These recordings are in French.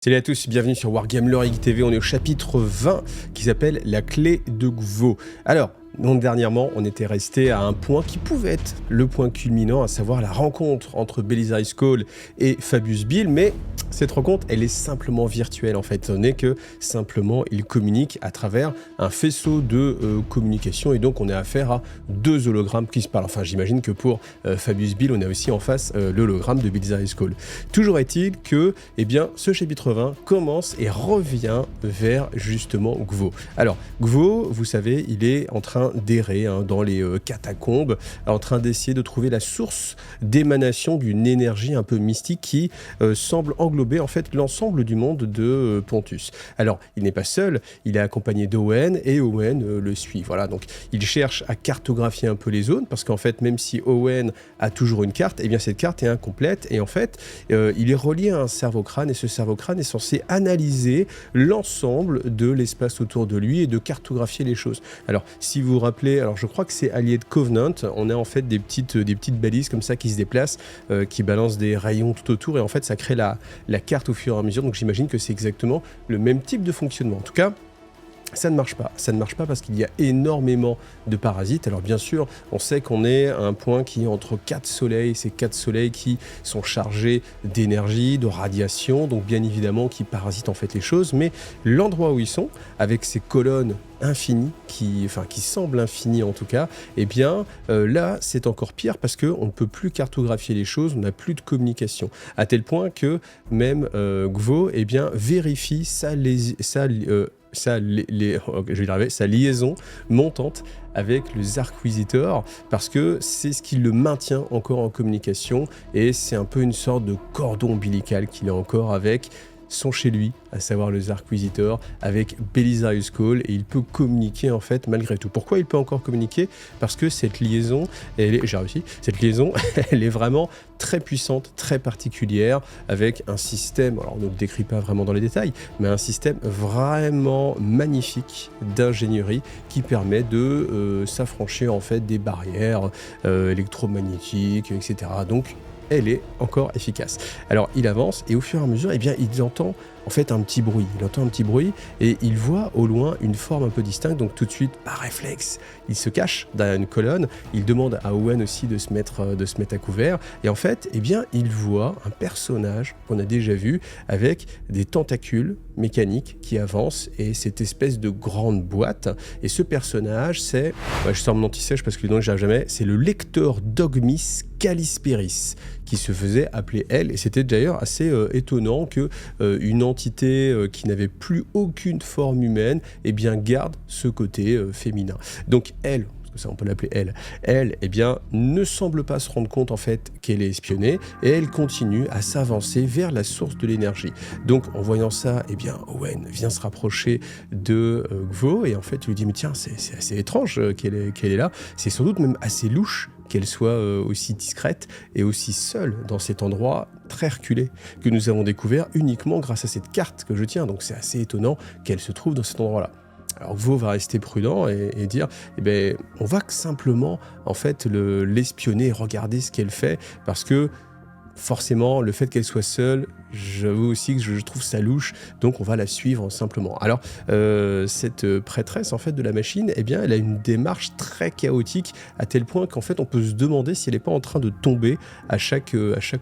Salut à tous, bienvenue sur Wargamer Geek TV, on est au chapitre 20 qui s'appelle La clé de Gvo. Alors, donc dernièrement, on était resté à un point qui pouvait être le point culminant, à savoir la rencontre entre Belisarius Cawl et Fabius Bill, mais cette rencontre, elle est simplement virtuelle en fait, on est que simplement ils communiquent à travers un faisceau de communication et donc on a affaire à deux hologrammes qui se parlent. Enfin, j'imagine que pour Fabius Bill, on a aussi en face l'hologramme de Belisarius Cawl. Toujours est-il que, eh bien, ce chapitre 20 commence et revient vers justement Gvo. Alors, Gvo, vous savez, il est en train d'errer dans les catacombes, en train d'essayer de trouver la source d'émanation d'une énergie un peu mystique qui semble englober en fait l'ensemble du monde de Pontus. Alors, il n'est pas seul, il est accompagné d'Owen et Owen le suit. Voilà, donc il cherche à cartographier un peu les zones parce qu'en fait, même si Owen a toujours une carte, eh bien cette carte est incomplète et en fait, il est relié à un cerveau-crâne et ce cerveau-crâne est censé analyser l'ensemble de l'espace autour de lui et de cartographier les choses. Alors, si vous vous rappelez, alors je crois que c'est allié de Covenant, on a en fait des petites balises comme ça qui se déplacent, qui balancent des rayons tout autour et en fait ça crée la carte au fur et à mesure, donc j'imagine que c'est exactement le même type de fonctionnement. En tout cas, ça ne marche pas. Ça ne marche pas parce qu'il y a énormément de parasites. Alors bien sûr, on sait qu'on est à un point qui est entre 4 soleils, ces 4 soleils qui sont chargés d'énergie, de radiation, donc bien évidemment qui parasitent en fait les choses, mais l'endroit où ils sont, avec ces colonnes infinies, qui semblent infinies en tout cas, eh bien là c'est encore pire parce qu'on ne peut plus cartographier les choses, on n'a plus de communication, à tel point que même Gvo eh bien, vérifie sa liaison montante avec le Zarquisitor parce que c'est ce qui le maintient encore en communication et c'est un peu une sorte de cordon ombilical qu'il a encore avec son chez lui, à savoir le Zarquisitor, avec Belisarius Cawl et il peut communiquer en fait malgré tout. Pourquoi il peut encore communiquer? Parce que cette liaison, j'ai réussi, cette liaison, elle est vraiment très puissante, très particulière, avec un système, alors on ne le décrit pas vraiment dans les détails, mais un système vraiment magnifique d'ingénierie qui permet de s'affranchir en fait des barrières électromagnétiques, etc. Donc, elle est encore efficace. Alors il avance et au fur et à mesure, eh bien, il entend en fait un petit bruit. Il entend un petit bruit et il voit au loin une forme un peu distincte. Donc tout de suite, par réflexe, il se cache derrière une colonne. Il demande à Owen aussi de se mettre à couvert. Et en fait, eh bien, il voit un personnage qu'on a déjà vu avec des tentacules mécaniques qui avancent et cette espèce de grande boîte. Et ce personnage, c'est, je sors mon anti-sèche parce que le nom je n'arrive jamais, c'est le lecteur Dogmis Calisperis qui se faisait appeler elle. Et c'était d'ailleurs assez étonnant que une entité qui n'avait plus aucune forme humaine, eh bien, garde ce côté féminin. Donc elle, parce que ça on peut l'appeler elle, eh bien, ne semble pas se rendre compte en fait qu'elle est espionnée et elle continue à s'avancer vers la source de l'énergie. Donc en voyant ça, eh bien, Owen vient se rapprocher de Gvo et en fait il lui dit mais tiens c'est assez étrange qu'elle est là, c'est sans doute même assez louche qu'elle soit aussi discrète et aussi seule dans cet endroit très reculé que nous avons découvert uniquement grâce à cette carte que je tiens. Donc c'est assez étonnant qu'elle se trouve dans cet endroit-là. Alors Gvo va rester prudent et dire, eh ben, on va simplement en fait l'espionner et regarder ce qu'elle fait parce que forcément, le fait qu'elle soit seule, j'avoue aussi que je trouve ça louche, donc on va la suivre simplement. Alors, cette prêtresse en fait de la machine, eh bien, elle a une démarche très chaotique, à tel point qu'en fait, on peut se demander si elle n'est pas en train de tomber à chaque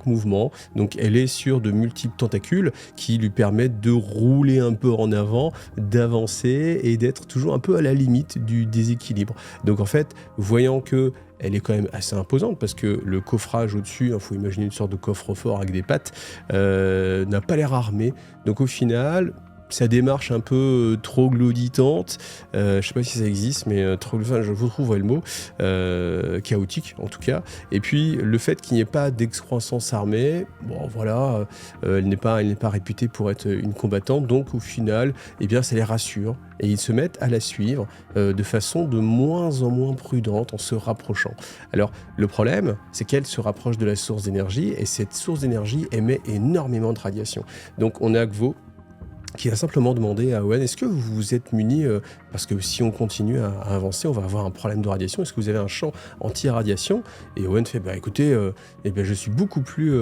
mouvement. Donc, elle est sur de multiples tentacules qui lui permettent de rouler un peu en avant, d'avancer et d'être toujours un peu à la limite du déséquilibre. Donc, en fait, voyant que elle est quand même assez imposante parce que le coffrage au-dessus, il faut imaginer une sorte de coffre-fort avec des pattes, n'a pas l'air armé. Donc au final, sa démarche un peu troglodytante, je sais pas si ça existe, mais je vous trouverai le mot, chaotique en tout cas. Et puis le fait qu'il n'y ait pas d'excroissance armée, bon voilà, elle n'est pas réputée pour être une combattante, donc au final, eh bien ça les rassure. Et ils se mettent à la suivre de façon de moins en moins prudente en se rapprochant. Alors le problème, c'est qu'elle se rapproche de la source d'énergie et cette source d'énergie émet énormément de radiation. Donc on a Gvo qui va simplement demander à Owen: «Est-ce que vous vous êtes muni, parce que si on continue à avancer, on va avoir un problème de radiation. Est-ce que vous avez un champ anti-radiation?» Et Owen fait: «Bah, écoutez, eh bien, je suis beaucoup plus,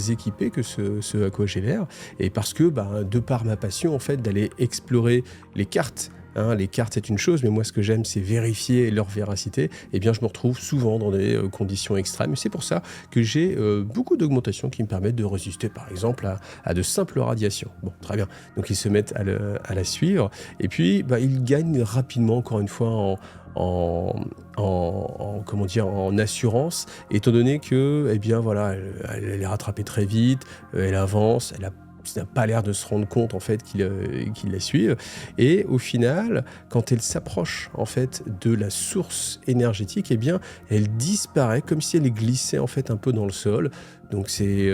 équipé que ce à quoi j'ai l'air, et parce que, bah, de par ma passion, en fait, d'aller explorer les cartes». Hein, les cartes, c'est une chose, mais moi, ce que j'aime, c'est vérifier leur véracité. Eh bien, je me retrouve souvent dans des conditions extrêmes. Et c'est pour ça que j'ai beaucoup d'augmentations qui me permettent de résister, par exemple, à de simples radiations. Bon, très bien. Donc, ils se mettent à la suivre. Et puis, bah, ils gagnent rapidement, encore une fois, en, comment dire, en assurance, étant donné que, eh bien, voilà, elle est rattrapée très vite, elle avance, elle n'a pas l'air de se rendre compte en fait qu'ils la suivent, et au final, quand elle s'approche en fait de la source énergétique, eh bien, elle disparaît comme si elle glissait en fait un peu dans le sol. Donc c'est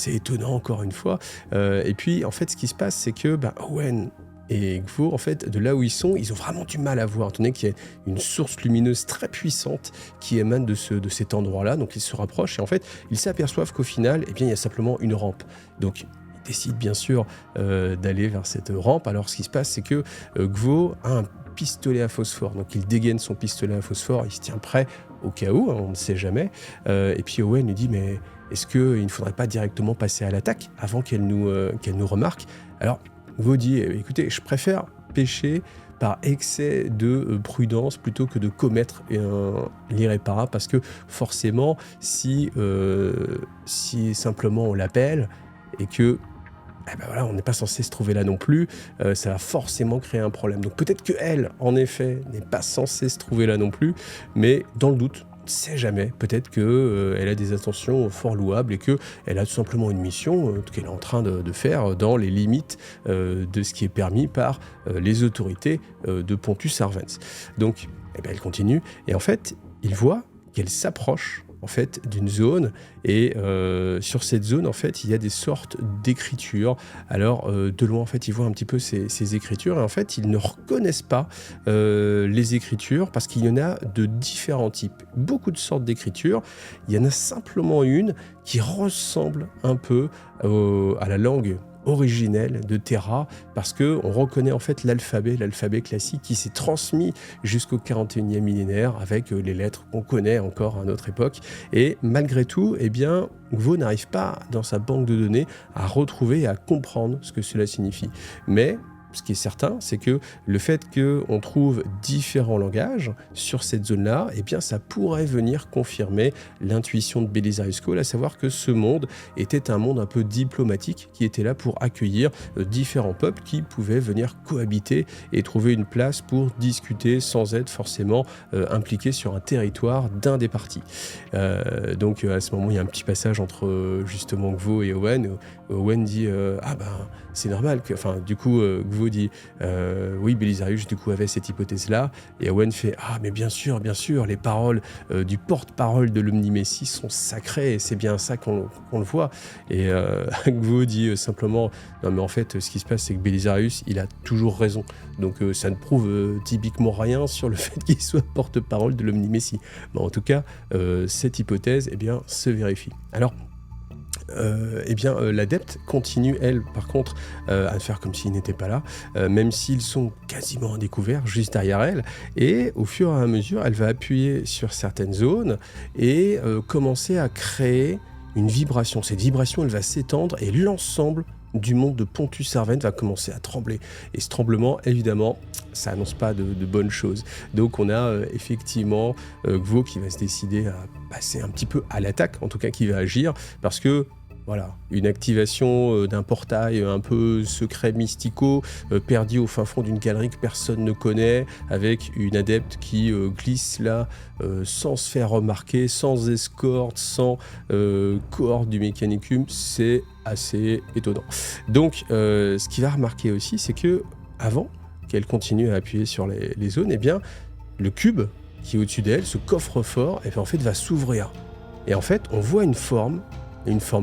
étonnant encore une fois. Et puis en fait, ce qui se passe, c'est que Owen et Gvo, en fait, de là où ils ont vraiment du mal à voir, étant donné qu'il y a une source lumineuse très puissante qui émane de cet endroit-là. Donc ils se rapprochent et en fait, ils s'aperçoivent qu'au final, eh bien, il y a simplement une rampe. Donc décide bien sûr d'aller vers cette rampe. Alors ce qui se passe, c'est que Gvo a un pistolet à phosphore, donc il dégaine son pistolet à phosphore, il se tient prêt au cas où, hein, on ne sait jamais. Et puis Owen lui dit: mais est-ce qu'il ne faudrait pas directement passer à l'attaque avant qu'elle nous remarque? Alors Gvo dit: écoutez, je préfère pêcher par excès de prudence plutôt que de commettre l'irréparable, parce que forcément, si simplement on l'appelle et que voilà, on n'est pas censé se trouver là non plus, ça va forcément créer un problème. Donc peut-être qu'elle, en effet, n'est pas censée se trouver là non plus, mais dans le doute, on ne sait jamais, peut-être qu'elle a des intentions fort louables et qu'elle a tout simplement une mission qu'elle est en train de faire dans les limites de ce qui est permis par les autorités de Pontus Arvens. Donc elle continue, et en fait, il voit qu'elle s'approche en fait d'une zone, et sur cette zone, en fait, il y a des sortes d'écritures. Alors de loin, en fait, ils voient un petit peu ces écritures, et en fait, ils ne reconnaissent pas les écritures, parce qu'il y en a de différents types, beaucoup de sortes d'écritures. Il y en a simplement une qui ressemble un peu à la langue originelle de Terra, parce que on reconnaît en fait l'alphabet classique qui s'est transmis jusqu'au 41e millénaire avec les lettres qu'on connaît encore à notre époque. Et malgré tout, eh bien, Gvo n'arrive pas dans sa banque de données à retrouver et à comprendre ce que cela signifie. Mais ce qui est certain, c'est que le fait qu'on trouve différents langages sur cette zone-là, eh bien, ça pourrait venir confirmer l'intuition de Belisarius Cawl, à savoir que ce monde était un monde un peu diplomatique qui était là pour accueillir différents peuples qui pouvaient venir cohabiter et trouver une place pour discuter sans être forcément impliqués sur un territoire d'un des partis. Donc à ce moment, il y a un petit passage entre justement Gvo et Owen. Owen dit c'est normal que, enfin, du coup, Gvo dit oui, Belisarius du coup avait cette hypothèse-là, et Owen fait: ah, mais bien sûr, les paroles du porte-parole de l'Omnimessie sont sacrées, et c'est bien ça qu'on le voit. Et Gvo dit simplement: non, mais en fait, ce qui se passe, c'est que Belisarius, il a toujours raison. Donc ça ne prouve typiquement rien sur le fait qu'il soit porte-parole de l'Omnimessie. Mais en tout cas, cette hypothèse, eh bien, se vérifie. Alors, l'adepte continue, elle, par contre, à faire comme s'il n'était pas là, même s'ils sont quasiment à découvert juste derrière elle, et au fur et à mesure, elle va appuyer sur certaines zones et commencer à créer une vibration. Cette vibration, elle va s'étendre, et l'ensemble du monde de Pontus Arvens va commencer à trembler. Et ce tremblement, évidemment, ça annonce pas de bonnes choses. Donc on a effectivement Gvo qui va se décider à passer un petit peu à l'attaque, en tout cas qui va agir, parce que voilà, une activation d'un portail un peu secret, mystico, perdu au fin fond d'une galerie que personne ne connaît, avec une adepte qui glisse là sans se faire remarquer, sans escorte, sans cohorte du Mechanicum, c'est assez étonnant. Donc ce qu'il va remarquer aussi, c'est que avant qu'elle continue à appuyer sur les zones, eh bien, le cube qui est au-dessus d'elle, ce coffre-fort, eh bien, en fait, va s'ouvrir. Et en fait, on voit une forme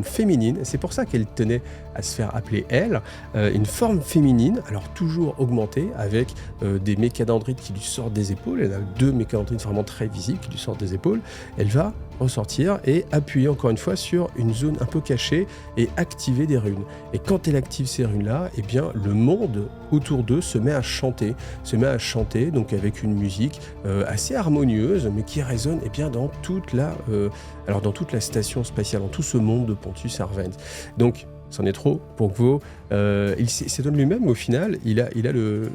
féminine, et c'est pour ça qu'elle tenait à se faire appeler elle, une forme féminine, alors toujours augmentée, avec des mécadendrites qui lui sortent des épaules. Elle a 2 mécadendrites vraiment très visibles qui lui sortent des épaules. Elle va ressortir et appuyer encore une fois sur une zone un peu cachée et activer des runes. Et quand elle active ces runes-là, eh bien le monde autour d'eux se met à chanter, donc avec une musique assez harmonieuse, mais qui résonne bien dans toute la station spatiale, dans tout ce monde de Pontus Arvens. Donc c'en est trop pour Gvo. Il s'étonne lui-même, au final, il a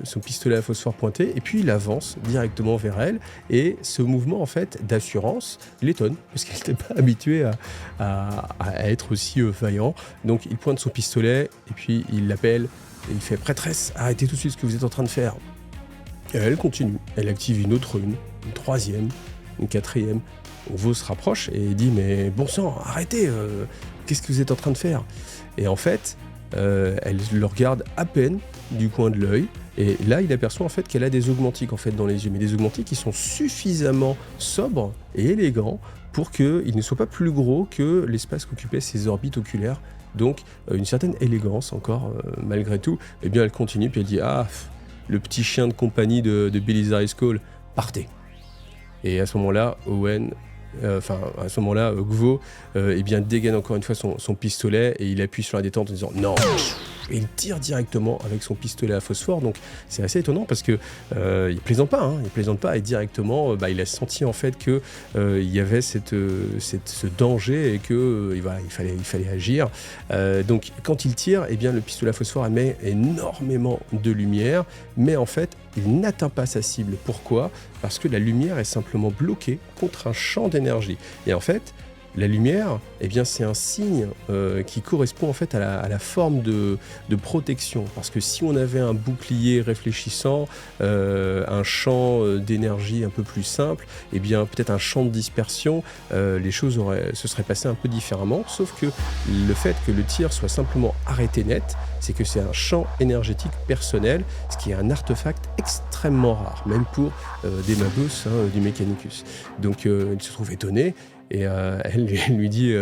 son pistolet à phosphore pointé, et puis il avance directement vers elle, et ce mouvement en fait d'assurance l'étonne, parce qu'elle n'était pas habituée à être aussi vaillant. Donc il pointe son pistolet, et puis il l'appelle, et il fait « Prêtresse, arrêtez tout de suite ce que vous êtes en train de faire !» Et elle continue, elle active une autre rune, une troisième, une quatrième. Gvo se rapproche et dit « Mais bon sang, arrêtez, qu'est-ce que vous êtes en train de faire ?» Et en fait, elle le regarde à peine du coin de l'œil, et là il aperçoit en fait qu'elle a des augmentiques en fait dans les yeux, mais des augmentiques qui sont suffisamment sobres et élégants pour qu'ils ne soient pas plus gros que l'espace qu'occupaient ses orbites oculaires. Donc une certaine élégance encore malgré tout. Et bien elle continue, puis elle dit « Ah, le petit chien de compagnie de Belisarius Cawl, partez !» Et à ce moment-là, Gvo dégaine encore une fois son pistolet, et il appuie sur la détente en disant « Non !» Et il tire directement avec son pistolet à phosphore. Donc c'est assez étonnant parce que il plaisante pas, et directement il a senti en fait que il y avait ce danger, et que il fallait agir. Donc quand il tire, le pistolet à phosphore émet énormément de lumière, mais en fait il n'atteint pas sa cible. Pourquoi ? Parce que la lumière est simplement bloquée contre un champ d'énergie. Et en fait, la lumière, c'est un signe qui correspond en fait à la forme de protection. Parce que si on avait un bouclier réfléchissant, un champ d'énergie un peu plus simple, peut-être un champ de dispersion, les choses se seraient passées un peu différemment. Sauf que le fait que le tir soit simplement arrêté net, c'est que c'est un champ énergétique personnel, ce qui est un artefact extrêmement rare, même pour des magos du Mechanicus. Donc il se trouve étonné. Et elle lui dit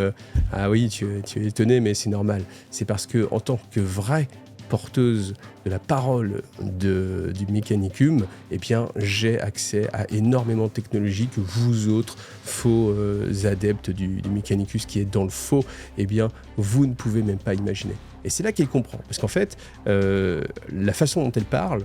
ah oui, tu es étonné, mais c'est normal. C'est parce que en tant que vraie porteuse de la parole du Mechanicum, j'ai accès à énormément de technologies que vous autres faux adeptes du Mechanicus qui est dans le faux, vous ne pouvez même pas imaginer. Et c'est là qu'il comprend, parce qu'en fait, la façon dont elle parle,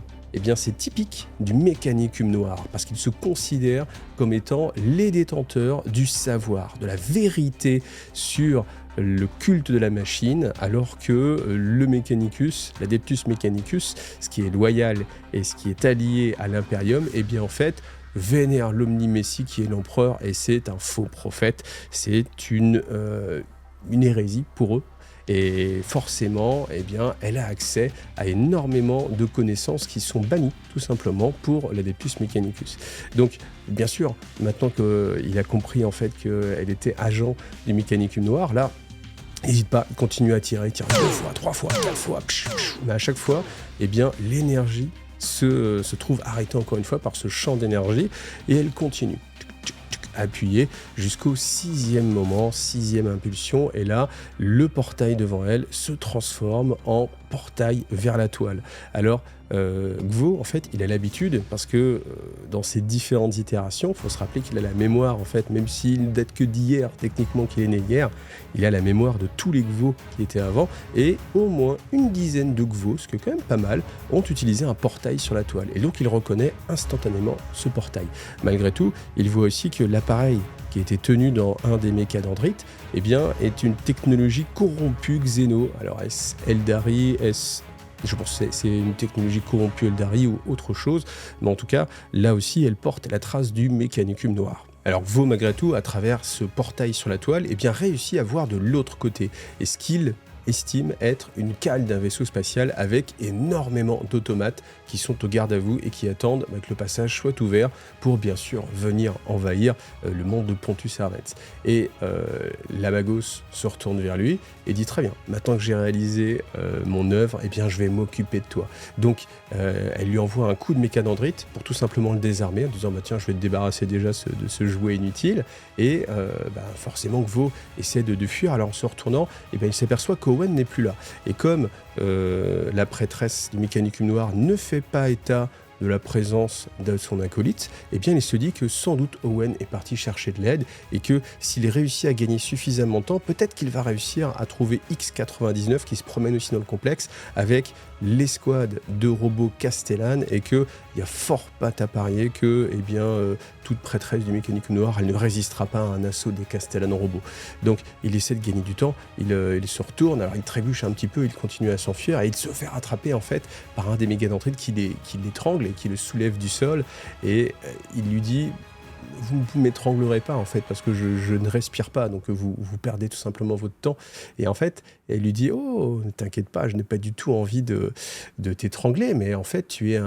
c'est typique du Mechanicum noir, parce qu'ils se considèrent comme étant les détenteurs du savoir, de la vérité sur le culte de la machine, alors que le Mechanicus, l'Adeptus Mechanicus, ce qui est loyal et ce qui est allié à l'Imperium, en fait, vénère l'Omni-Messie qui est l'empereur, et c'est un faux prophète, c'est une hérésie pour eux. Et forcément, elle a accès à énormément de connaissances qui sont bannies, tout simplement, pour l'Adeptus Mechanicus. Donc, bien sûr, maintenant qu'il a compris en fait qu'elle était agent du Mechanicum noir, là, n'hésite pas, il continue à tirer, il tire 2 fois, 3 fois, 4 fois, mais à chaque fois, l'énergie se trouve arrêtée encore une fois par ce champ d'énergie, et elle continue. Appuyée jusqu'au 6e moment, 6e impulsion, et là, le portail devant elle se transforme en portail vers la toile. Alors, Gvo, en fait, il a l'habitude, parce que dans ses différentes itérations, il faut se rappeler qu'il a la mémoire, en fait, même s'il date que d'hier, techniquement qu'il est né hier, il a la mémoire de tous les Gvo qui étaient avant, et au moins une dizaine de Gvo, ce qui est quand même pas mal, ont utilisé un portail sur la toile. Et donc, il reconnaît instantanément ce portail. Malgré tout, il voit aussi que l'appareil qui était tenu dans un des mécadendrites, est une technologie corrompue Xeno. Alors, est-ce Eldari, je pense que c'est une technologie corrompue Eldari ou autre chose, mais en tout cas, là aussi, elle porte la trace du Mechanicum noir. Alors Gvo, malgré tout, à travers ce portail sur la toile, réussit à voir de l'autre côté, et ce qu'il estime être une cale d'un vaisseau spatial avec énormément d'automates qui sont au garde à vous et qui attendent que le passage soit ouvert pour bien sûr venir envahir le monde de Pontus Arvens. Et Lamagos se retourne vers lui et dit très bien, maintenant que j'ai réalisé mon œuvre, je vais m'occuper de toi. Donc elle lui envoie un coup de mécadendrite pour tout simplement le désarmer en disant tiens, je vais te débarrasser déjà de ce jouet inutile. Et forcément Gvo essaie de fuir. Alors en se retournant, il s'aperçoit qu'Owen Owen n'est plus là. Et comme la prêtresse du Mécanicum Noir ne fait pas état de la présence de son acolyte, eh bien il se dit que sans doute Owen est parti chercher de l'aide et que s'il réussit à gagner suffisamment de temps, peut-être qu'il va réussir à trouver X-99 qui se promène aussi dans le complexe avec l'escouade de robots Castellan et qu'il y a fort pas à parier que toute prêtresse du Mécanicum Noir, elle ne résistera pas à un assaut des Castellan robots. Donc il essaie de gagner du temps, il se retourne, alors il trébuche un petit peu, il continue à s'enfuir et il se fait rattraper en fait par un des mégadendrites qui l'étrangle et qui le soulève du sol et il lui dit vous ne m'étranglerez pas en fait parce que je ne respire pas donc vous perdez tout simplement votre temps et en fait elle lui dit oh ne t'inquiète pas je n'ai pas du tout envie de t'étrangler mais en fait tu es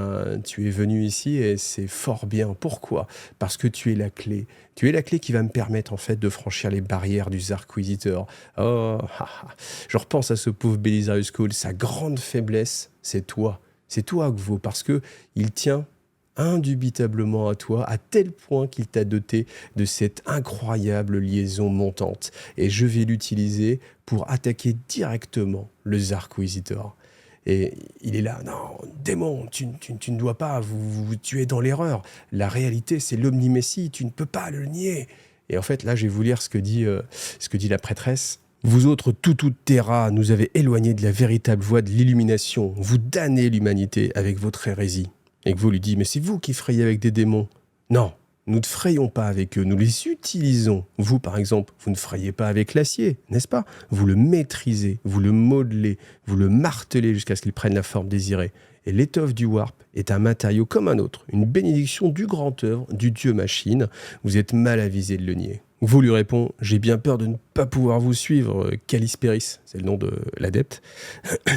venu ici et c'est fort bien. Pourquoi? Parce que tu es la clé qui va me permettre en fait de franchir les barrières du Zarquisitor. Je repense à ce pauvre Belisarius Cawl, sa grande faiblesse c'est toi Gvo, parce que il tient indubitablement à toi, à tel point qu'il t'a doté de cette incroyable liaison montante. Et je vais l'utiliser pour attaquer directement le Zarquisitor. Et il est là, non, démon, tu ne dois pas, tu es dans l'erreur. La réalité, c'est l'Omni-Messie, tu ne peux pas le nier. Et en fait, là, je vais vous lire ce que dit la prêtresse. Vous autres Tutut Terra nous avez éloignés de la véritable voie de l'illumination. Vous damnez l'humanité avec votre hérésie. Et Gvo lui dit, mais c'est vous qui frayez avec des démons. Non, nous ne frayons pas avec eux, nous les utilisons. Vous, par exemple, vous ne frayez pas avec l'acier, n'est-ce pas? Vous le maîtrisez, vous le modelez, vous le martelez jusqu'à ce qu'il prenne la forme désirée. Et l'étoffe du Warp est un matériau comme un autre, une bénédiction du grand œuvre, du dieu machine. Vous êtes mal avisé de le nier. Gvo lui répond, j'ai bien peur de ne pas pouvoir vous suivre, Callispéris, c'est le nom de l'adepte.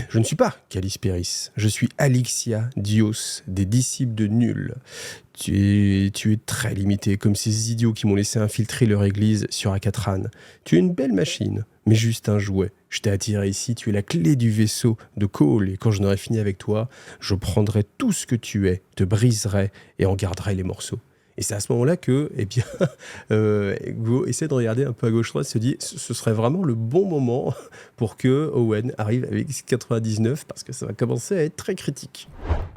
Je ne suis pas Callispéris, je suis Alixia Dios, des disciples de Nul. Tu es très limité, comme ces idiots qui m'ont laissé infiltrer leur église sur Akatran. Tu es une belle machine, mais juste un jouet. Je t'ai attiré ici, tu es la clé du vaisseau de Cawl, et quand je n'aurai fini avec toi, je prendrai tout ce que tu es, te briserai et en garderai les morceaux. Et c'est à ce moment-là que, Gvo essaie de regarder un peu à gauche-droite, se dit ce serait vraiment le bon moment pour que Owen arrive avec 99 parce que ça va commencer à être très critique.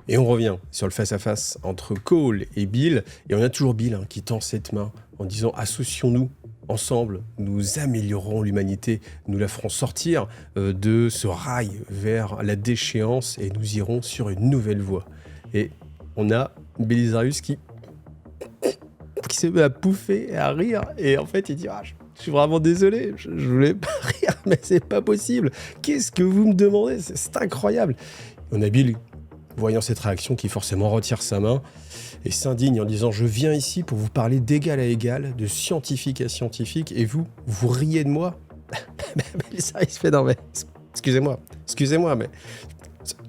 Et on revient sur le face-à-face entre Cawl et Bill, et on a toujours Bill qui tend cette main en disant associons-nous. Ensemble, nous améliorerons l'humanité, nous la ferons sortir de ce rail vers la déchéance et nous irons sur une nouvelle voie. Et on a Belisarius qui se met à pouffer et à rire, et en fait il dit je suis vraiment désolé, je voulais pas rire, mais c'est pas possible, qu'est-ce que vous me demandez, c'est incroyable. On a Bill, voyant cette réaction, qui forcément retire sa main et s'indigne en disant je viens ici pour vous parler d'égal à égal, de scientifique à scientifique, et vous riez de moi. Ça il se fait non mais excusez-moi mais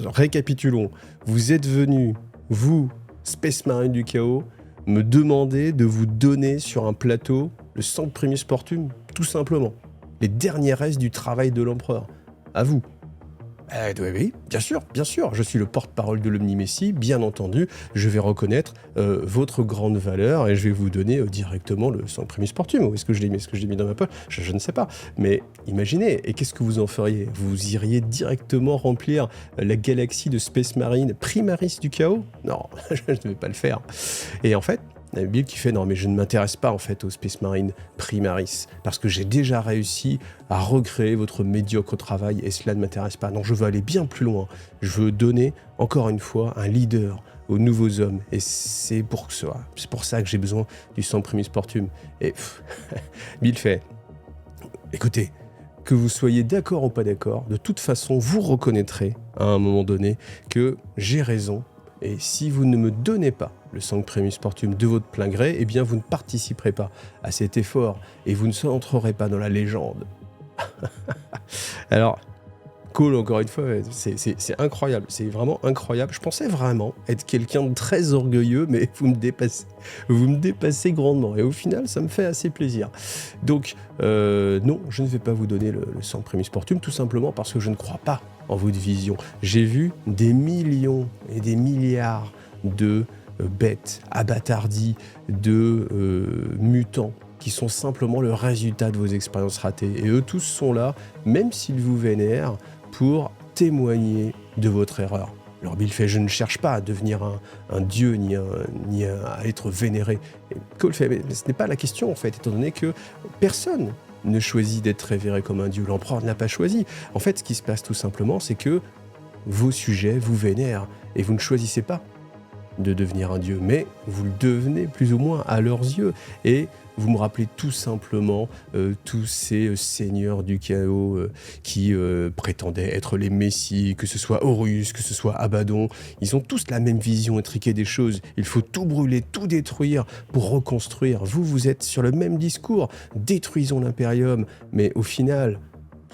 récapitulons, vous êtes venu, vous Space Marine du chaos, me demander de vous donner sur un plateau le Sancte Primus Sportum, tout simplement. Les derniers restes du travail de l'empereur. À vous. Oui, bien sûr, je suis le porte-parole de l'Omni-Messie, bien entendu, je vais reconnaître votre grande valeur et je vais vous donner directement le Sancte Primus Sportum. Où est-ce que je l'ai mis dans ma poche? Je ne sais pas. Mais imaginez, et qu'est-ce que vous en feriez? Vous iriez directement remplir la galaxie de Space Marine Primaris du chaos? Non, je ne vais pas le faire. Et en fait, il y a Bill qui fait non mais je ne m'intéresse pas en fait au Space Marine Primaris parce que j'ai déjà réussi à recréer votre médiocre travail et cela ne m'intéresse pas. Non, je veux aller bien plus loin. Je veux donner encore une fois un leader aux nouveaux hommes et c'est pour ça que j'ai besoin du Sancte Primus Sportum. Et Bill fait écoutez, que vous soyez d'accord ou pas d'accord, de toute façon vous reconnaîtrez à un moment donné que j'ai raison. Et si vous ne me donnez pas le Sancte Primus Sportum de votre plein gré, eh bien vous ne participerez pas à cet effort et vous ne entrerez pas dans la légende. Alors, Cawl, encore une fois, c'est incroyable, c'est vraiment incroyable. Je pensais vraiment être quelqu'un de très orgueilleux, mais vous me dépassez grandement. Et au final, ça me fait assez plaisir. Donc, non, je ne vais pas vous donner le Sancte Primus Sportum, tout simplement parce que je ne crois pas en votre vision. J'ai vu des millions et des milliards de bêtes, abattardis, de mutants qui sont simplement le résultat de vos expériences ratées. Et eux tous sont là, même s'ils vous vénèrent, pour témoigner de votre erreur. Alors Bill fait « Je ne cherche pas à devenir un dieu ni à être vénéré ». Et Cole fait « Mais ce n'est pas la question en fait, étant donné que personne ne choisit d'être révéré comme un dieu. L'empereur ne l'a pas choisi. En fait, ce qui se passe tout simplement, c'est que vos sujets vous vénèrent et vous ne choisissez pas de devenir un dieu, mais vous le devenez plus ou moins à leurs yeux. Et vous me rappelez tout simplement tous ces seigneurs du chaos qui prétendaient être les messies, que ce soit Horus, que ce soit Abaddon. Ils ont tous la même vision étriquée des choses. Il faut tout brûler, tout détruire pour reconstruire. Vous êtes sur le même discours. Détruisons l'Imperium. Mais au final,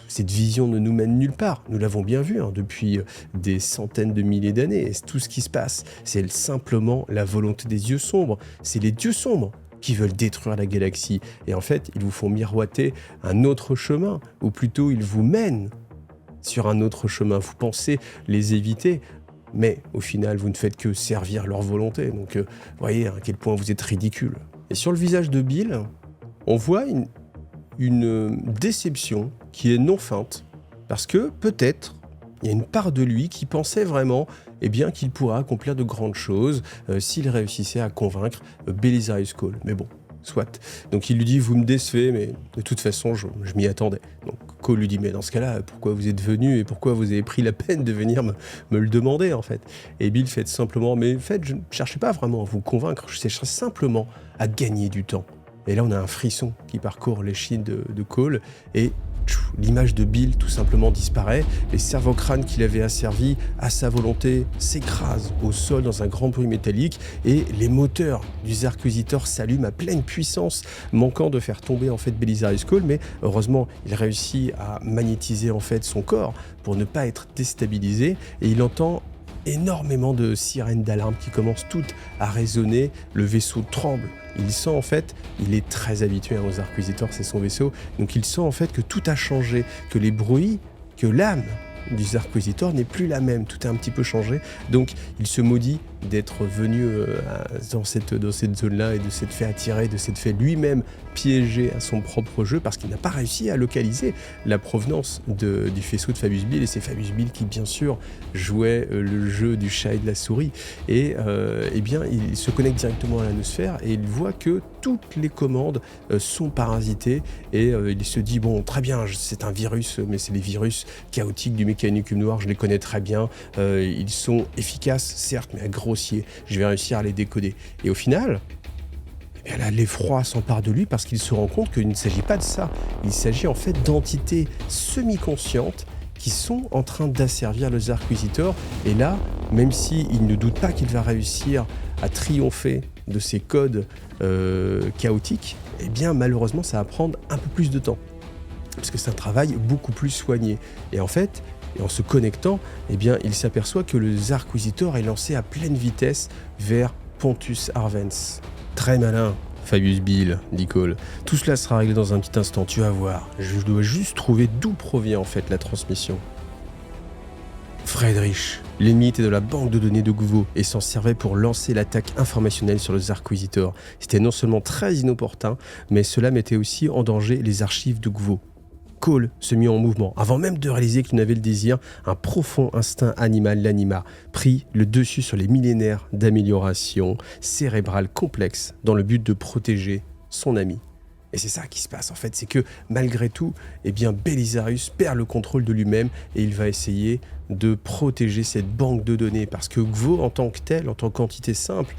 cette vision ne nous mène nulle part. Nous l'avons bien vu depuis des centaines de milliers d'années. Et tout ce qui se passe, c'est simplement la volonté des dieux sombres. C'est les dieux sombres qui veulent détruire la galaxie. Et en fait, ils vous font miroiter un autre chemin, ou plutôt ils vous mènent sur un autre chemin. Vous pensez les éviter, mais au final, vous ne faites que servir leur volonté. Donc, vous voyez à quel point vous êtes ridicule. Et sur le visage de Bill, on voit une déception qui est non feinte, parce que peut-être il y a une part de lui qui pensait vraiment qu'il pourrait accomplir de grandes choses s'il réussissait à convaincre Belisarius Cawl. Mais bon, soit. Donc il lui dit « Vous me décevez, mais de toute façon, je m'y attendais. » Donc Cawl lui dit « Mais dans ce cas-là, pourquoi vous êtes venu et pourquoi vous avez pris la peine de venir me le demander, en fait ?» Et Bill fait simplement « Mais en fait, je ne cherchais pas vraiment à vous convaincre, je cherchais simplement à gagner du temps. » Et là, on a un frisson qui parcourt l'échine de Cawl et l'image de Bill tout simplement disparaît. Les cerveau-crânes qu'il avait asservis à sa volonté s'écrasent au sol dans un grand bruit métallique et les moteurs du Zarquisitor s'allument à pleine puissance, manquant de faire tomber en fait Belisarius Cawl, mais heureusement il réussit à magnétiser en fait son corps pour ne pas être déstabilisé et il entend énormément de sirènes d'alarme qui commencent toutes à résonner. Le vaisseau tremble. Il sent en fait, il est très habitué aux Zarquisitor, c'est son vaisseau, donc il sent en fait que tout a changé, que les bruits, que l'âme du Zarquisitor n'est plus la même, tout a un petit peu changé, donc il se maudit d'être venu dans cette zone-là et de s'être fait attirer, de s'être fait lui-même piéger à son propre jeu parce qu'il n'a pas réussi à localiser la provenance du faisceau de Fabius Bill, et c'est Fabius Bill qui bien sûr jouait le jeu du chat et de la souris et il se connecte directement à l'anosphère et il voit que toutes les commandes sont parasitées et il se dit bon très bien, c'est un virus, mais c'est les virus chaotiques du Mécanicum Noir, je les connais très bien, ils sont efficaces certes mais à grossier, je vais réussir à les décoder. Et au final, là, l'effroi s'empare de lui parce qu'il se rend compte qu'il ne s'agit pas de ça. Il s'agit en fait d'entités semi-conscientes qui sont en train d'asservir le Zarquisitor. Et là, même s'il ne doute pas qu'il va réussir à triompher de ces codes chaotiques, malheureusement, ça va prendre un peu plus de temps. Parce que c'est un travail beaucoup plus soigné. Et en fait, en se connectant, il s'aperçoit que le Zarquisitor est lancé à pleine vitesse vers Pontus Arvens. Très malin, Fabius Bill, dit Cawl. Tout cela sera réglé dans un petit instant, tu vas voir. Je dois juste trouver d'où provient en fait la transmission. Friedrich, l'ennemi était de la banque de données de Gvo et s'en servait pour lancer l'attaque informationnelle sur le Zarquisitor. C'était non seulement très inopportun, mais cela mettait aussi en danger les archives de Gvo. Cawl se mit en mouvement. Avant même de réaliser qu'il n'avait le désir, un profond instinct animal l'anima, prit le dessus sur les millénaires d'amélioration cérébrale complexe dans le but de protéger son ami. Et c'est ça qui se passe en fait, c'est que malgré tout, Belisarius perd le contrôle de lui-même et il va essayer de protéger cette banque de données parce que Gvo en tant que tel, en tant qu'entité simple,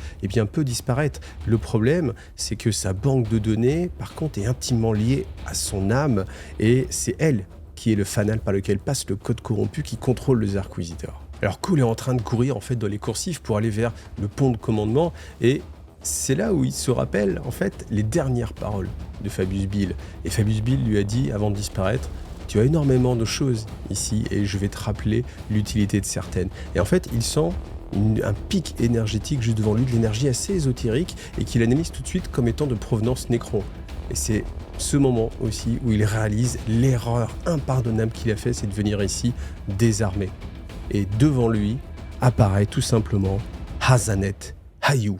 peut disparaître. Le problème, c'est que sa banque de données, par contre, est intimement liée à son âme et c'est elle qui est le fanal par lequel passe le code corrompu qui contrôle le Zarquisitor. Alors Cawl est en train de courir en fait dans les coursifs pour aller vers le pont de commandement et c'est là où il se rappelle en fait les dernières paroles de Fabius Bill. Et Fabius Bill lui a dit avant de disparaître « Tu as énormément de choses ici et je vais te rappeler l'utilité de certaines. » Et en fait, il sent un pic énergétique juste devant lui, de l'énergie assez ésotérique et qu'il analyse tout de suite comme étant de provenance Nécron. Et c'est ce moment aussi où il réalise l'erreur impardonnable qu'il a fait, c'est de venir ici désarmé. Et devant lui apparaît tout simplement Hazanet Hayyou.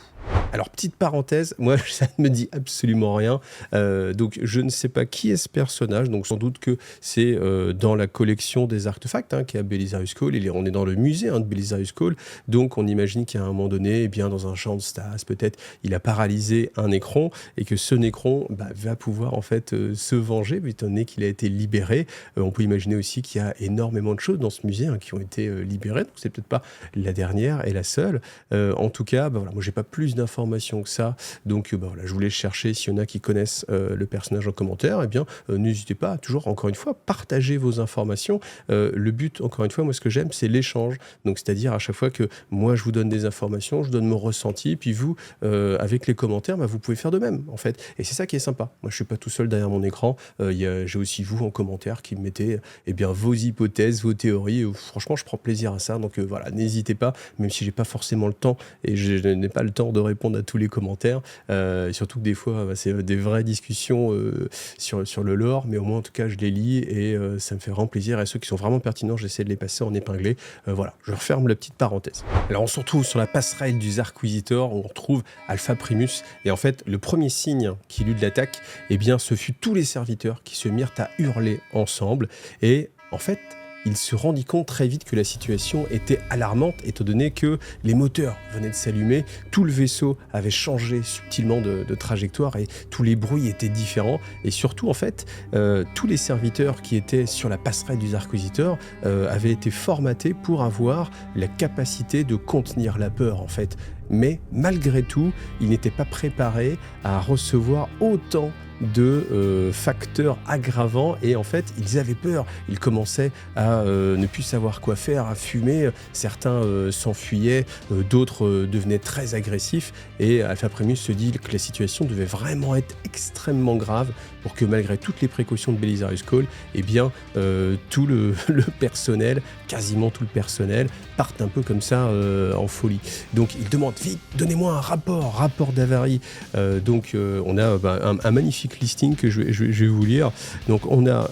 Alors, petite parenthèse, moi, ça ne me dit absolument rien. Donc, je ne sais pas qui est ce personnage. Donc, sans doute que c'est dans la collection des artefacts qui est à Belisarius Cawl. On est dans le musée de Belisarius Cawl. Donc, on imagine qu'à un moment donné, eh bien, dans un champ de Stas, peut-être, il a paralysé un Nécron et que ce Nécron va pouvoir en fait se venger, étant donné qu'il a été libéré. On peut imaginer aussi qu'il y a énormément de choses dans ce musée qui ont été libérées. Donc, c'est peut-être pas la dernière et la seule. En tout cas, voilà, moi, j'ai pas plus d'informations que ça. Donc, voilà, je voulais chercher s'il y en a qui connaissent le personnage en commentaire. Eh bien, n'hésitez pas à toujours, encore une fois, partager vos informations. Le but, encore une fois, moi, ce que j'aime, c'est l'échange. Donc, c'est-à-dire à chaque fois que moi, je vous donne des informations, je donne mon ressenti, puis vous, avec les commentaires, vous pouvez faire de même, en fait. Et c'est ça qui est sympa. Moi, je suis pas tout seul derrière mon écran. J'ai aussi vous en commentaire qui me mettez vos hypothèses, vos théories. Franchement, je prends plaisir à ça. Donc, voilà, n'hésitez pas, même si j'ai pas forcément le temps et je n'ai pas le temps de répondre à tous les commentaires. Surtout que des fois, c'est des vraies discussions sur le lore, mais au moins, en tout cas, je les lis et ça me fait vraiment plaisir. Et ceux qui sont vraiment pertinents, j'essaie de les passer en épinglé. Voilà, je referme la petite parenthèse. Alors, on se retrouve sur la passerelle du Zarquisitor, où on retrouve Alpha Primus. Et en fait, le premier signe qu'il eut de l'attaque, eh bien, ce fut tous les serviteurs qui se mirent à hurler ensemble. Et en fait, il se rendit compte très vite que la situation était alarmante, étant donné que les moteurs venaient de s'allumer, tout le vaisseau avait changé subtilement de trajectoire et tous les bruits étaient différents. Et surtout, en fait, tous les serviteurs qui étaient sur la passerelle du Zarquisitor avaient été formatés pour avoir la capacité de contenir la peur, en fait. Mais malgré tout, ils n'étaient pas préparés à recevoir autant de facteurs aggravants et en fait ils avaient peur, ils commençaient à ne plus savoir quoi faire, à fumer, certains s'enfuyaient, d'autres devenaient très agressifs et Alpha Primus se dit que la situation devait vraiment être extrêmement grave pour que malgré toutes les précautions de Belisarius Cawl, eh bien tout le personnel, quasiment tout le personnel, parte un peu comme ça en folie. Donc il demande vite, donnez-moi un rapport d'avarie. Donc on a un magnifique listing que je vais vous lire. Donc on a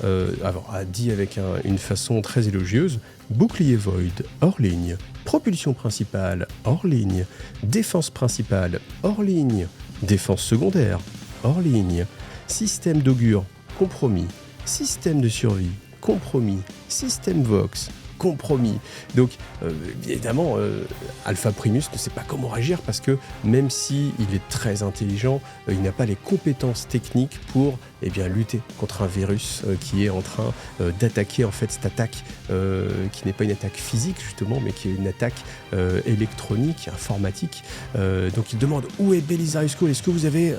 dit avec une façon très élogieuse: bouclier Void hors ligne, propulsion principale hors ligne, défense principale hors ligne, défense secondaire hors ligne, système d'augure compromis, système de survie compromis, système Vox compromis. Donc évidemment Alpha Primus ne sait pas comment réagir parce que même si il est très intelligent, il n'a pas les compétences techniques pour lutter contre un virus qui est en train d'attaquer en fait cette attaque qui n'est pas une attaque physique justement mais qui est une attaque électronique, informatique. Donc il demande où est Belisarius Cawl, est-ce que vous avez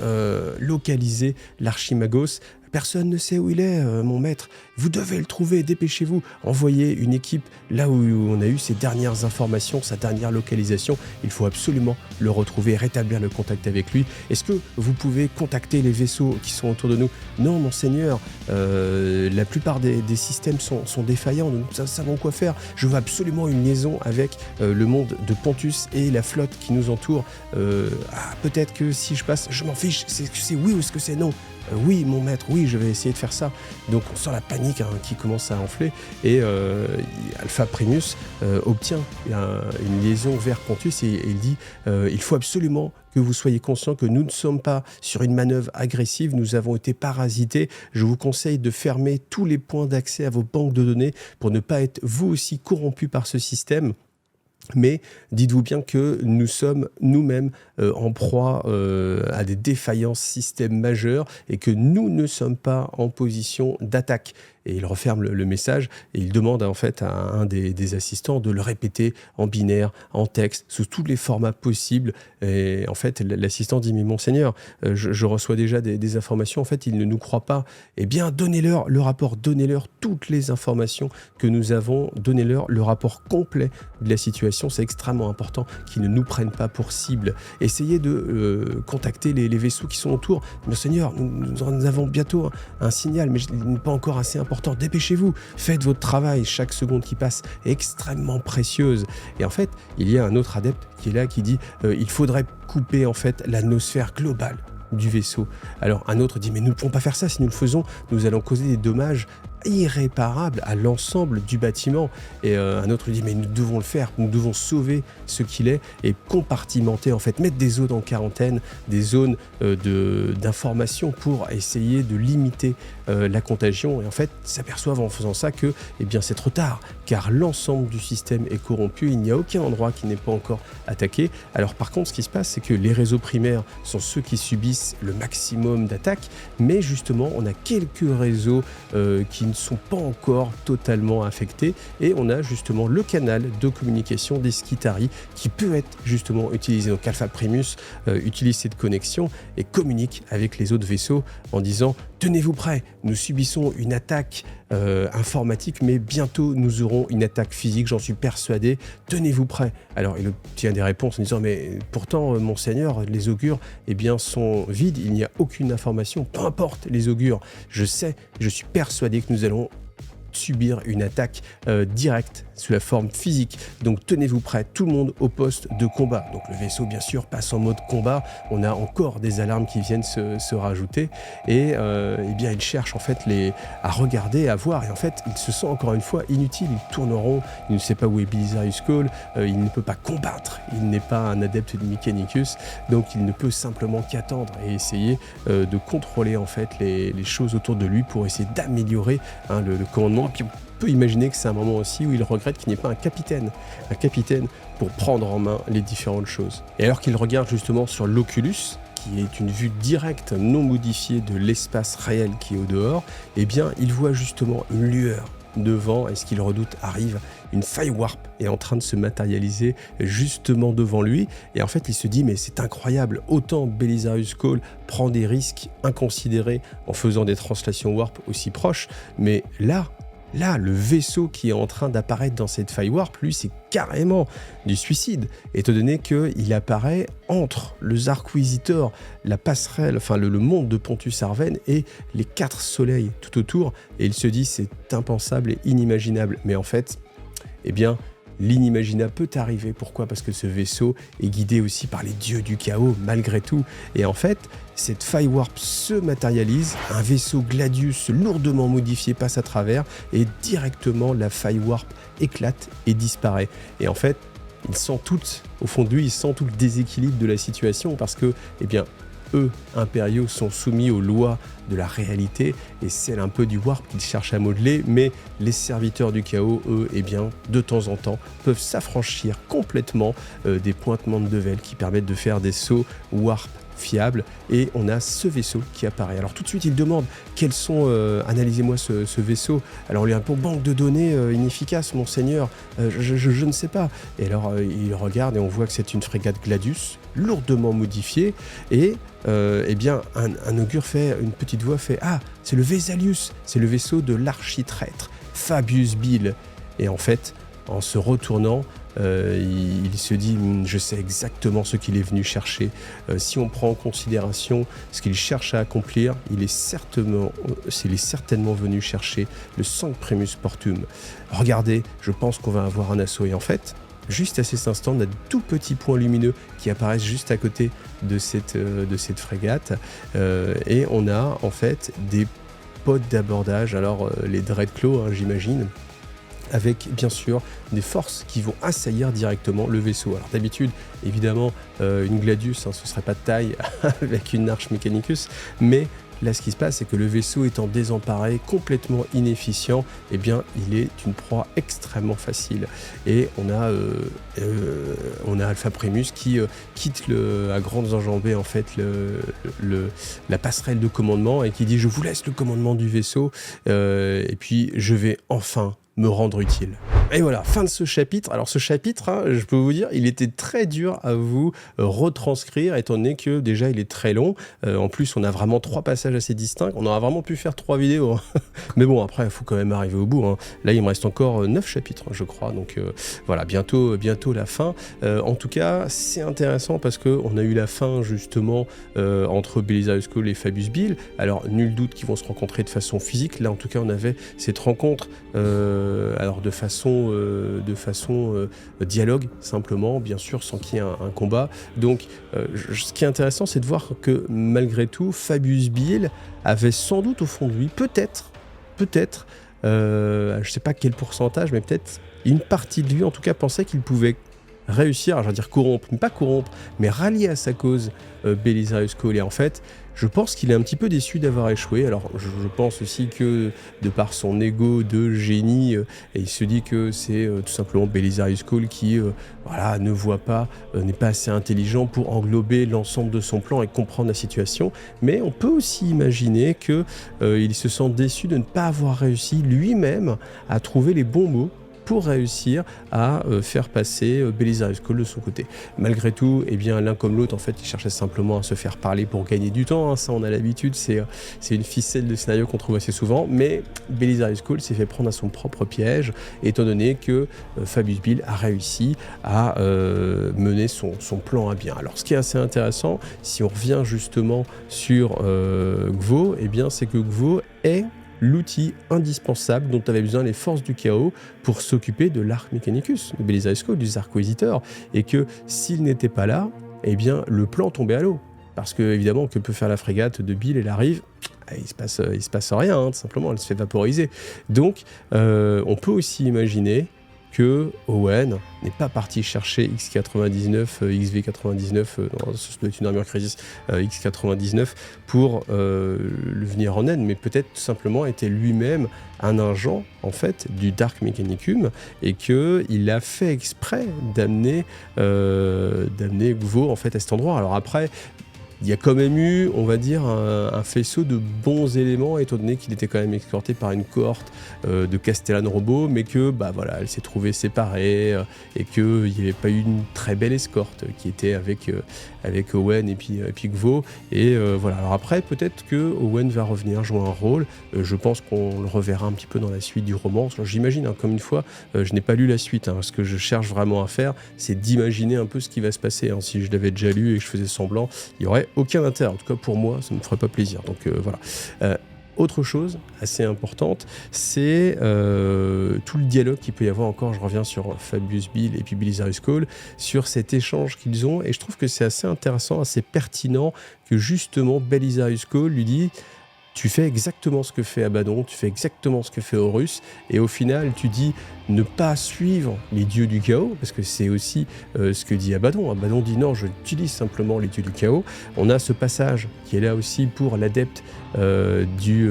localisé l'Archimagos? Personne ne sait où il est, mon maître. Vous devez le trouver, dépêchez-vous. Envoyez une équipe là où on a eu ses dernières informations, sa dernière localisation. Il faut absolument le retrouver, rétablir le contact avec lui. Est-ce que vous pouvez contacter les vaisseaux qui sont autour de nous? Non, monseigneur, la plupart des systèmes sont défaillants. Nous ne savons quoi faire. Je veux absolument une liaison avec le monde de Pontus et la flotte qui nous entoure. Peut-être que si je passe, je m'en fiche. Est-ce que c'est oui ou est-ce que c'est non? Oui, mon maître, oui, je vais essayer de faire ça. Donc on sent la panique qui commence à enfler et Alpha Primus obtient une liaison vers Pontus et il dit il faut absolument que vous soyez conscient que nous ne sommes pas sur une manœuvre agressive, nous avons été parasités. Je vous conseille de fermer tous les points d'accès à vos banques de données pour ne pas être vous aussi corrompus par ce système. Mais dites-vous bien que nous sommes nous-mêmes en proie à des défaillances système majeures et que nous ne sommes pas en position d'attaque. Et il referme le message et il demande en fait à un des assistants de le répéter en binaire, en texte, sous tous les formats possibles. Et en fait, l'assistant dit « Mais monseigneur, je reçois déjà des informations. En fait, il ne nous croit pas. Eh bien, donnez-leur le rapport, donnez-leur toutes les informations que nous avons, donnez-leur le rapport complet de la situation. C'est extrêmement important qu'ils ne nous prennent pas pour cible. Essayez de contacter les vaisseaux qui sont autour. Monseigneur, nous avons bientôt un signal, mais il n'est pas encore assez important. Dépêchez-vous, faites votre travail, chaque seconde qui passe est extrêmement précieuse. » Et en fait, il y a un autre adepte qui est là, qui dit il faudrait couper en fait l'atmosphère globale du vaisseau. Alors un autre dit mais nous ne pouvons pas faire ça, si nous le faisons, nous allons causer des dommages irréparable à l'ensemble du bâtiment. Et un autre lui dit mais nous devons le faire, nous devons sauver ce qu'il est et compartimenter en fait, mettre des zones en quarantaine, des zones d'information pour essayer de limiter la contagion. Et en fait s'aperçoivent en faisant ça que eh bien c'est trop tard car l'ensemble du système est corrompu, il n'y a aucun endroit qui n'est pas encore attaqué. Alors par contre ce qui se passe c'est que les réseaux primaires sont ceux qui subissent le maximum d'attaques, mais justement on a quelques réseaux qui ne sont pas encore totalement affectés et on a justement le canal de communication des Skitarii qui peut être justement utilisé. Donc Alpha Primus utilise cette connexion et communique avec les autres vaisseaux en disant tenez-vous prêts, nous subissons une attaque informatique, mais bientôt nous aurons une attaque physique, j'en suis persuadé, tenez-vous prêts. Alors il obtient des réponses en disant mais pourtant monseigneur, les augures eh bien, sont vides, il n'y a aucune information, peu importe les augures, je sais, je suis persuadé que nous allons subir une attaque directe sous la forme physique. Donc tenez-vous prêts, tout le monde au poste de combat. Donc le vaisseau bien sûr passe en mode combat, on a encore des alarmes qui viennent se rajouter et eh bien il cherche en fait à regarder, à voir et en fait il se sent encore une fois inutile, il tourne en rond, il ne sait pas où est Belisarius Cawl, il ne peut pas combattre, il n'est pas un adepte de Mechanicus, donc il ne peut simplement qu'attendre et essayer de contrôler en fait les choses autour de lui pour essayer d'améliorer le commandement. Puis on peut imaginer que c'est un moment aussi où il regrette qu'il n'y ait pas un capitaine pour prendre en main les différentes choses. Et alors qu'il regarde justement sur l'Oculus, qui est une vue directe, non modifiée de l'espace réel qui est au dehors, eh bien il voit justement une lueur devant, et ce qu'il redoute arrive, une faille warp est en train de se matérialiser justement devant lui, et en fait il se dit mais c'est incroyable, autant Belisarius Cawl prend des risques inconsidérés en faisant des translations warp aussi proches, mais là, le vaisseau qui est en train d'apparaître dans cette faille warp, lui, c'est carrément du suicide, étant donné qu'il apparaît entre le Zarquisitor, la passerelle, enfin le monde de Pontus Arven et les 4 soleils tout autour, et il se dit c'est impensable et inimaginable, mais en fait, eh bien, l'inimaginable peut arriver. Pourquoi ? Parce que ce vaisseau est guidé aussi par les dieux du chaos, malgré tout. Et en fait, cette faille warp se matérialise, un vaisseau Gladius lourdement modifié passe à travers, et directement la faille warp éclate et disparaît. Et en fait, il sent tout, au fond de lui, il sent tout le déséquilibre de la situation, parce que, eh bien, eux, impériaux, sont soumis aux lois de la réalité et celle un peu du warp qu'ils cherchent à modeler, mais les serviteurs du chaos, eux, eh bien, de temps en temps, peuvent s'affranchir complètement des pointements de Devel qui permettent de faire des sauts warp fiables, et on a ce vaisseau qui apparaît. Alors tout de suite il demande quels sont, analysez-moi ce vaisseau. Alors on lui a un peu banque de données inefficace monseigneur, je ne sais pas. Et alors il regarde et on voit que c'est une frégate Gladius lourdement modifiée, et eh bien un augure fait, une petite voix fait ah c'est le Vesalius, c'est le vaisseau de l'architraître Fabius Bill. Et en fait en se retournant, il se dit je sais exactement ce qu'il est venu chercher. Si on prend en considération ce qu'il cherche à accomplir, il est certainement venu chercher le Sancprimus Portum. Regardez, je pense qu'on va avoir un assaut. Et en fait, juste à cet instant, on a de tout petits points lumineux qui apparaissent juste à côté de cette frégate, et on a en fait des pods d'abordage, alors les Dreadclaw, hein, j'imagine, avec bien sûr des forces qui vont assaillir directement le vaisseau. Alors d'habitude, évidemment, une Gladius, hein, ce ne serait pas de taille avec une Arch Mechanicus, mais là ce qui se passe c'est que le vaisseau étant désemparé, complètement inefficient, eh bien il est une proie extrêmement facile. Et on a Alpha Primus qui quitte à grandes enjambées en fait la passerelle de commandement et qui dit je vous laisse le commandement du vaisseau, et puis je vais enfin me rendre utile. Et voilà, fin de ce chapitre. Alors ce chapitre, hein, je peux vous dire, il était très dur à vous retranscrire, étant donné que déjà il est très long. En plus, on a vraiment 3 passages assez distincts. On aurait vraiment pu faire 3 vidéos. Hein. Mais bon, après, il faut quand même arriver au bout. Hein. Là, il me reste encore 9 chapitres, je crois. Donc voilà, bientôt la fin. En tout cas, c'est intéressant parce qu'on a eu la fin justement entre Belisarius Cawl et Fabius Bill. Alors, nul doute qu'ils vont se rencontrer de façon physique. Là, en tout cas, on avait cette rencontre alors de façon dialogue, simplement, bien sûr, sans qu'il y ait un combat. Donc, ce qui est intéressant, c'est de voir que malgré tout, Fabius Bill avait sans doute au fond de lui, peut-être, je sais pas quel pourcentage, mais peut-être une partie de lui, en tout cas, pensait qu'il pouvait réussir, je veux dire corrompre, mais pas corrompre, mais rallier à sa cause Belisarius Cole. Et en fait, je pense qu'il est un petit peu déçu d'avoir échoué. Alors, je pense aussi que, de par son ego de génie, et il se dit que c'est tout simplement Belisarius Cole qui voilà, ne voit pas, n'est pas assez intelligent pour englober l'ensemble de son plan et comprendre la situation. Mais on peut aussi imaginer qu'il se sent déçu de ne pas avoir réussi lui-même à trouver les bons mots pour réussir à faire passer Belisarius Cole de son côté. Malgré tout, eh bien, l'un comme l'autre, en fait, ils cherchaient simplement à se faire parler pour gagner du temps, hein. Ça, on a l'habitude, c'est une ficelle de scénario qu'on trouve assez souvent, mais Belisarius Cole s'est fait prendre à son propre piège, étant donné que Fabius Bill a réussi à mener son plan à bien. Alors, ce qui est assez intéressant, si on revient justement sur Gvo, eh bien, c'est que Gvo est l'outil indispensable dont avaient besoin les forces du chaos pour s'occuper de l'arc Mechanicus, de Belisarius Cole, du Zarquisitor, et que s'il n'était pas là, eh bien le plan tombait à l'eau. Parce que évidemment, que peut faire la frégate de Bill? Elle arrive, il se passe rien, hein, tout simplement, elle se fait vaporiser. Donc, on peut aussi imaginer que Owen n'est pas parti chercher X99, XV99, ce doit être une armure crisis X99 pour le venir en aide, mais peut-être tout simplement était lui-même un agent en fait du Dark Mechanicum et qu'il a fait exprès d'amener Gvo en fait à cet endroit. Alors après, il y a quand même eu, on va dire, un faisceau de bons éléments, étant donné qu'il était quand même escorté par une cohorte de Castellan robots, mais que, bah voilà, elle s'est trouvée séparée et qu'il n'y avait pas eu une très belle escorte qui était avec Owen et puis Gvo. Et voilà. Alors après, peut-être que Owen va revenir jouer un rôle. Je pense qu'on le reverra un petit peu dans la suite du roman. Alors, j'imagine, hein, comme une fois, je n'ai pas lu la suite. Hein, ce que je cherche vraiment à faire, c'est d'imaginer un peu ce qui va se passer. Hein. Si je l'avais déjà lu et que je faisais semblant, il n'y aurait aucun intérêt. En tout cas, pour moi, ça ne me ferait pas plaisir. Donc voilà. Autre chose assez importante, c'est tout le dialogue qu'il peut y avoir encore, je reviens sur Fabius Bill et puis Belisarius Cole, sur cet échange qu'ils ont, et je trouve que c'est assez intéressant, assez pertinent, que justement Belisarius Cole lui dit: tu fais exactement ce que fait Abaddon, tu fais exactement ce que fait Horus, et au final tu dis ne pas suivre les dieux du chaos, parce que c'est aussi ce que dit Abaddon. Abaddon dit non, je utilise simplement les dieux du chaos. On a ce passage qui est là aussi pour l'adepte du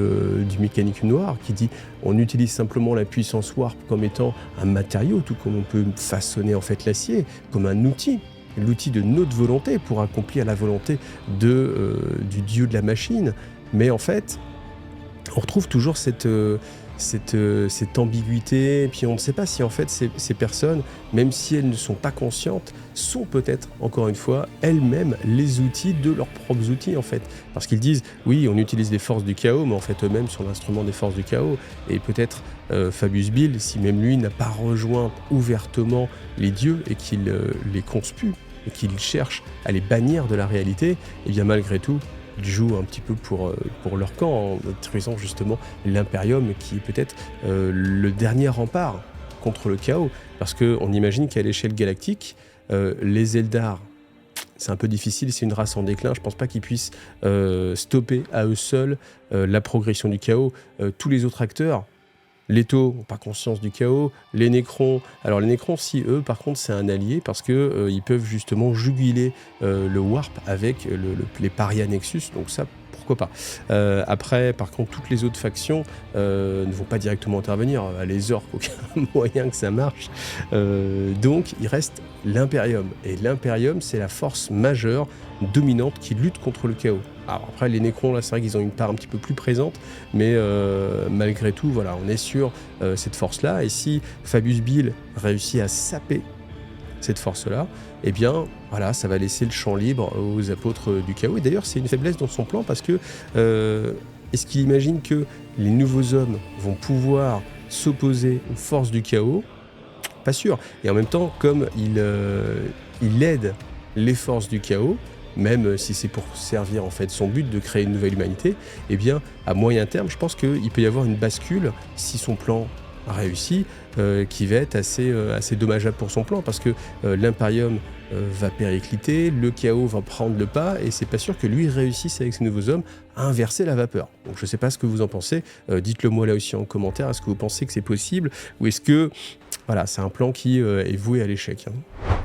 mécanique noir, qui dit on utilise simplement la puissance warp comme étant un matériau, tout comme on peut façonner en fait l'acier, comme un outil. L'outil de notre volonté pour accomplir la volonté du dieu de la machine. Mais en fait, on retrouve toujours cette ambiguïté, et puis on ne sait pas si en fait ces personnes, même si elles ne sont pas conscientes, sont peut-être, encore une fois, elles-mêmes les outils de leurs propres outils en fait. Parce qu'ils disent, oui, on utilise les forces du chaos, mais en fait eux-mêmes sont l'instrument des forces du chaos. Et peut-être Fabius Bill, si même lui n'a pas rejoint ouvertement les dieux et qu'il les conspue, et qu'il cherche à les bannir de la réalité, et bien malgré tout, ils jouent un petit peu pour leur camp, en détruisant justement l'Imperium, qui est peut-être le dernier rempart contre le chaos. Parce qu'on imagine qu'à l'échelle galactique, les Eldar, c'est un peu difficile, c'est une race en déclin, je pense pas qu'ils puissent stopper à eux seuls la progression du chaos. Tous les autres acteurs, les Tau n'ont pas conscience du chaos, les Nécrons... Alors les Nécrons, si eux, par contre, c'est un allié, parce que ils peuvent justement juguler le Warp avec les Paria Nexus, donc ça, pourquoi pas. Après, par contre, toutes les autres factions ne vont pas directement intervenir. Les orques, aucun moyen que ça marche. Donc, il reste l'Imperium. Et l'Imperium, c'est la force majeure, dominante, qui lutte contre le chaos. Alors après, les Nécrons, là, c'est vrai qu'ils ont une part un petit peu plus présente, mais malgré tout, voilà, on est sur cette force-là. Et si Fabius Bill réussit à saper cette force-là, eh bien, voilà, ça va laisser le champ libre aux apôtres du chaos. Et d'ailleurs, c'est une faiblesse dans son plan, parce que est-ce qu'il imagine que les nouveaux hommes vont pouvoir s'opposer aux forces du chaos? Pas sûr. Et en même temps, comme il aide les forces du chaos, même si c'est pour servir en fait son but de créer une nouvelle humanité, eh bien, à moyen terme, je pense qu'il peut y avoir une bascule, si son plan réussi, qui va être assez dommageable pour son plan, parce que l'Imperium va péricliter, le chaos va prendre le pas, et c'est pas sûr que lui réussisse avec ses nouveaux hommes à inverser la vapeur. Donc je sais pas ce que vous en pensez, dites-le moi là aussi en commentaire, est-ce que vous pensez que c'est possible, ou est-ce que voilà, c'est un plan qui est voué à l'échec, hein.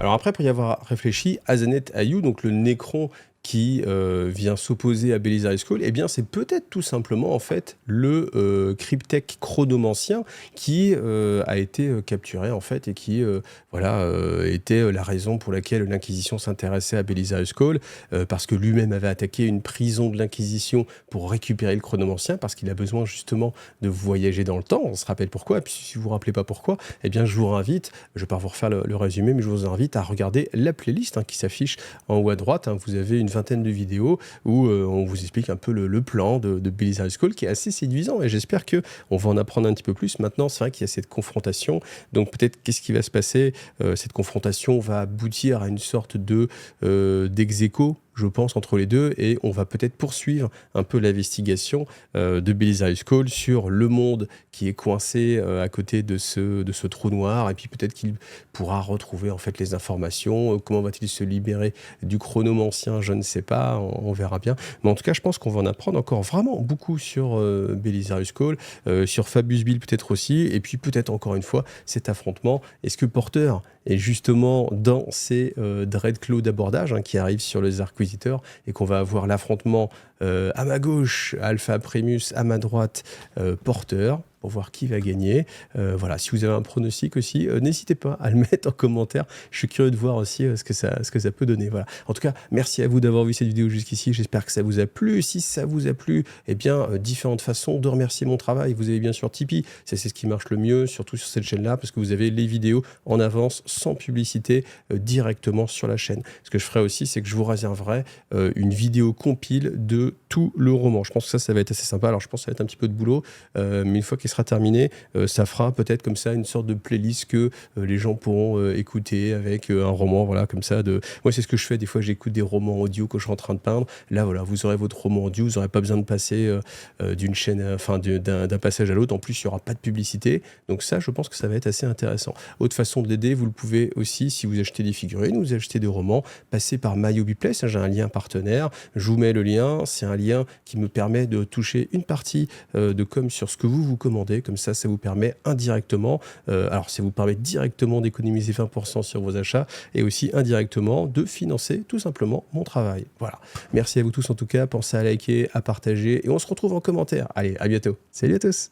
Alors après, pour y avoir réfléchi, Azanet Ayou, donc le Nécron qui vient s'opposer à Belisarius School, eh bien c'est peut-être tout simplement en fait le cryptech chronomancien qui a été capturé en fait et qui voilà était la raison pour laquelle l'Inquisition s'intéressait à Belisarius School, parce que lui-même avait attaqué une prison de l'Inquisition pour récupérer le chronomancien, parce qu'il a besoin justement de voyager dans le temps. On se rappelle pourquoi, et puis si vous vous rappelez pas pourquoi, eh bien je vous invite, je vais pas vous refaire le résumé, mais je vous invite à regarder la playlist qui s'affiche en haut à droite, hein. Vous avez une vingtaine de vidéos où on vous explique un peu le plan de Belisarius School, qui est assez séduisant, et j'espère que on va en apprendre un petit peu plus. Maintenant, c'est vrai qu'il y a cette confrontation, donc peut-être qu'est-ce qui va se passer, cette confrontation va aboutir à une sorte de d'ex-aequo, je pense, entre les deux, et on va peut-être poursuivre un peu l'investigation de Belisarius School sur le monde qui est coincé à côté de ce trou noir, et puis peut-être qu'il pourra retrouver en fait les informations, comment va-t-il se libérer du chronomancien, je ne sais pas, on verra bien. Mais en tout cas, je pense qu'on va en apprendre encore vraiment beaucoup sur Belisarius School, sur Fabius Bill peut-être aussi, et puis peut-être encore une fois, cet affrontement. Est-ce que Porter est justement dans ces Dreadclaw d'abordage qui arrivent sur les Inquisiteurs, et qu'on va avoir l'affrontement à ma gauche, Alpha Primus, à ma droite, Porter, pour voir qui va gagner. Voilà, si vous avez un pronostic aussi, n'hésitez pas à le mettre en commentaire. Je suis curieux de voir aussi ce que ça peut donner. Voilà. En tout cas, merci à vous d'avoir vu cette vidéo jusqu'ici. J'espère que ça vous a plu. Si ça vous a plu, eh bien, différentes façons de remercier mon travail. Vous avez bien sûr Tipeee. C'est ce qui marche le mieux, surtout sur cette chaîne-là, parce que vous avez les vidéos en avance, sans publicité, directement sur la chaîne. Ce que je ferai aussi, c'est que je vous réserverai une vidéo compile de tout le roman. Je pense que ça va être assez sympa. Alors, je pense que ça va être un petit peu de boulot, mais une fois qu'il sera terminé, ça fera peut-être comme ça une sorte de playlist que les gens pourront écouter avec un roman, voilà, comme ça. Moi, c'est ce que je fais. Des fois, j'écoute des romans audio quand je suis en train de peindre. Là, voilà, vous aurez votre roman audio. Vous n'aurez pas besoin de passer d'une chaîne, enfin, d'un passage à l'autre. En plus, il n'y aura pas de publicité. Donc ça, je pense que ça va être assez intéressant. Autre façon de l'aider, vous le pouvez aussi, si vous achetez des figurines ou vous achetez des romans, passer par MyHobbyPlace. J'ai un lien partenaire. Je vous mets le lien. C'est un lien qui me permet de toucher une partie de com sur ce que vous commandez. Comme ça, ça vous permet indirectement, alors ça vous permet directement d'économiser 20% sur vos achats, et aussi indirectement de financer tout simplement mon travail. Voilà. Merci à vous tous en tout cas. Pensez à liker, à partager, et on se retrouve en commentaire. Allez, à bientôt. Salut à tous.